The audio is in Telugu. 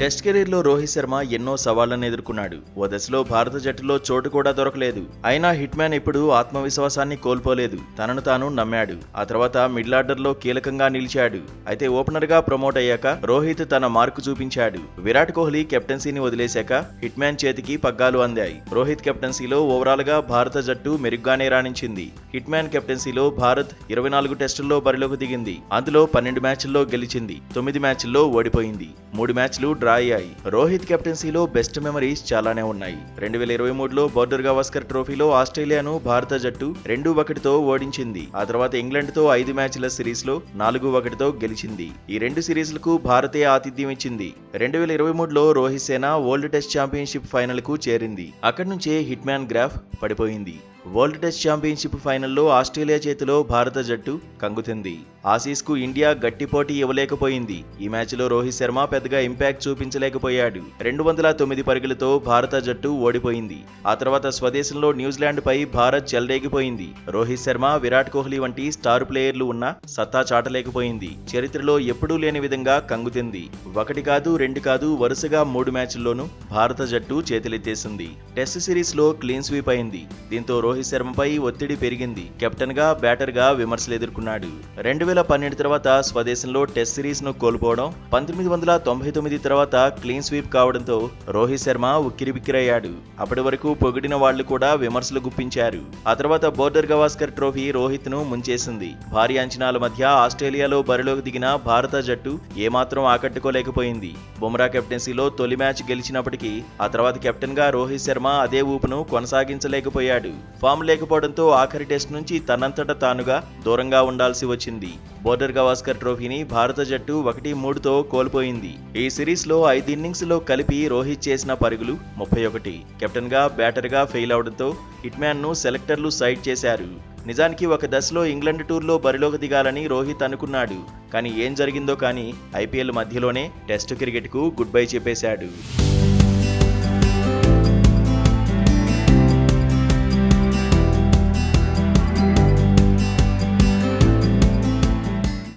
టెస్ట్ కెరీర్లో రోహిత్ శర్మ ఎన్నో సవాళ్లను ఎదుర్కొన్నాడు. ఓ దశలో భారత జట్టులో చోటు కూడా దొరకలేదు. అయినా హిట్ మ్యాన్ ఎప్పుడూ ఆత్మవిశ్వాసాన్ని కోల్పోలేదు. తనను తాను నమ్మాడు. ఆ తర్వాత మిడిల్ ఆర్డర్లో కీలకంగా నిలిచాడు. అయితే ఓపెనర్ గా ప్రమోట్ అయ్యాక రోహిత్ తన మార్కు చూపించాడు. విరాట్ కోహ్లీ కెప్టెన్సీని వదిలేశాక హిట్ మ్యాన్ చేతికి పగ్గాలు అందాయి. రోహిత్ కెప్టెన్సీలో ఓవరాల్ గా భారత జట్టు మెరుగ్గానే రాణించింది. హిట్ మ్యాన్ కెప్టెన్సీలో భారత్ 24 టెస్టుల్లో బరిలోకి దిగింది. అందులో 12 మ్యాచ్ల్లో గెలిచింది, 9 మ్యాచ్ల్లో ఓడిపోయింది, 3 మ్యాచ్లు డ్రా అయ్యాయి. రోహిత్ కెప్టెన్సీలో బెస్ట్ మెమరీస్ చాలానే ఉన్నాయి. 2023లో బోర్డర్ గవాస్కర్ ట్రోఫీలో ఆస్ట్రేలియాను భారత జట్టు 2-1తో ఓడించింది. ఆ తర్వాత ఇంగ్లాండ్ తో 5 మ్యాచ్ల సిరీస్ లో 4-1తో గెలిచింది. ఈ 2 సిరీస్లకు భారతే ఆతిథ్యం ఇచ్చింది. 2023లో రోహిత్ సేన వరల్డ్ టెస్ట్ ఛాంపియన్షిప్ ఫైనల్ కు చేరింది. అక్కడి నుంచే హిట్ మ్యాన్ గ్రాఫ్ పడిపోయింది. వరల్డ్ టెస్ట్ ఛాంపియన్షిప్ ఫైనల్లో ఆస్ట్రేలియా చేతిలో భారత జట్టు కంగుతింది. ఆసీస్ కు ఇండియా గట్టి పోటీ ఇవ్వలేకపోయింది. ఈ మ్యాచ్లో రోహిత్ శర్మ పెద్దగా ఇంపాక్ట్ చూపించలేకపోయాడు. 209 పరుగులతో భారత జట్టు ఓడిపోయింది. ఆ తర్వాత స్వదేశంలో న్యూజిలాండ్ పై భారత్ చెలరేగిపోయింది. రోహిత్ శర్మ, విరాట్ కోహ్లీ వంటి స్టార్ ప్లేయర్లు ఉన్న సత్తా చాటలేకపోయింది. చరిత్రలో ఎప్పుడూ లేని విధంగా కంగుతింది. 1 కాదు 2 కాదు వరుసగా 3 మ్యాచ్ల్లోనూ భారత జట్టు చేతులెత్తేసింది. టెస్ట్ సిరీస్ లో క్లీన్ స్వీప్ అయింది. దీంతో రోహిత్ శర్మపై ఒత్తిడి పెరిగింది. కెప్టెన్ గా, బ్యాటర్ గా విమర్శలు ఎదుర్కొన్నాడు. 2012 తర్వాత స్వదేశంలో టెస్ట్ సిరీస్ ను కోల్పోవడం, 1999 తర్వాత క్లీన్ స్వీప్ కావడంతో రోహిత్ శర్మ ఉక్కిరిబిక్కిరయ్యాడు. అప్పటి వరకు పొగిడిన వాళ్లు కూడా విమర్శలు గుప్పించారు. ఆ తర్వాత బోర్డర్ గవాస్కర్ ట్రోఫీ రోహిత్ ను ముంచేసింది. భారీ అంచనాల మధ్య ఆస్ట్రేలియాలో బరిలోకి దిగిన భారత జట్టు ఏమాత్రం ఆకట్టుకోలేకపోయింది. బుమ్రా కెప్టెన్సీలో తొలి మ్యాచ్ గెలిచినప్పటికీ ఆ తర్వాత కెప్టెన్ గా రోహిత్ శర్మ అదే ఊపును కొనసాగించలేకపోయాడు. ఫామ్ లేకపోవడంతో ఆఖరి టెస్ట్ నుంచి తనంతట తానుగా దూరంగా ఉండాల్సి వచ్చింది. బోర్డర్ గవాస్కర్ ట్రోఫీని భారత జట్టు 1-3తో కోల్పోయింది. ఈ సిరీస్ లో 5 ఇన్నింగ్స్ లో కలిపి రోహిత్ చేసిన పరుగులు 31. కెప్టెన్ గా, బ్యాటర్ గా ఫెయిల్ అవడంతో హిట్ మ్యాన్ ను సెలెక్టర్లు సైడ్ చేశారు. నిజానికి ఒక దశలో ఇంగ్లాండ్ టూర్లో బరిలోకి దిగాలని రోహిత్ అనుకున్నాడు. కానీ ఏం జరిగిందో కానీ ఐపీఎల్ మధ్యలోనే టెస్ట్ క్రికెట్ కు గుడ్ బై చెప్పేశాడు.